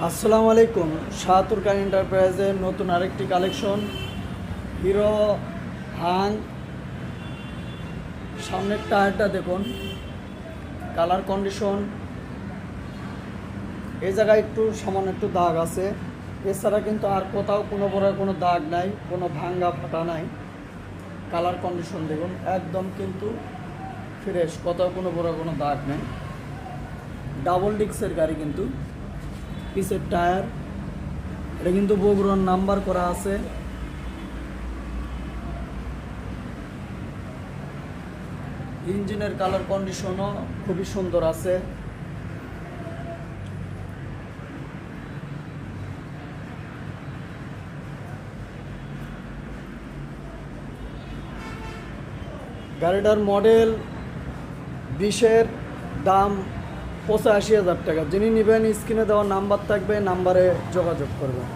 আসসালামু আলাইকুম। শাহতুরকান এন্টারপ্রাইজের নতুন আরেকটি কালেকশন হিরো হাং। সামনের টায়ারটা দেখুন, কালার কন্ডিশন। এই জায়গায় সামান্য একটু দাগ আছে, এছাড়া কিন্তু আর কোথাও কোনো বড় কোনো দাগ নাই, কোনো ভাঙ্গা ফাটা নাই। কালার কন্ডিশন দেখুন, একদম কিন্তু ফ্রেশ, কোথাও কোনো বড় কোনো দাগ নেই। ডাবল ডিস্কের গাড়ি, কিন্তু পিছের টায়ার এটা কিন্তু বগুড়ার নাম্বার করা আছে। ইঞ্জিনের কালার কন্ডিশনও খুবই সুন্দর আছে। গাড়িটার মডেল 20-এর, দাম 85,000 টাকা। যিনি নেবেন স্ক্রিনে দেওয়া নাম্বার থাকবে, নাম্বারে যোগাযোগ করবেন।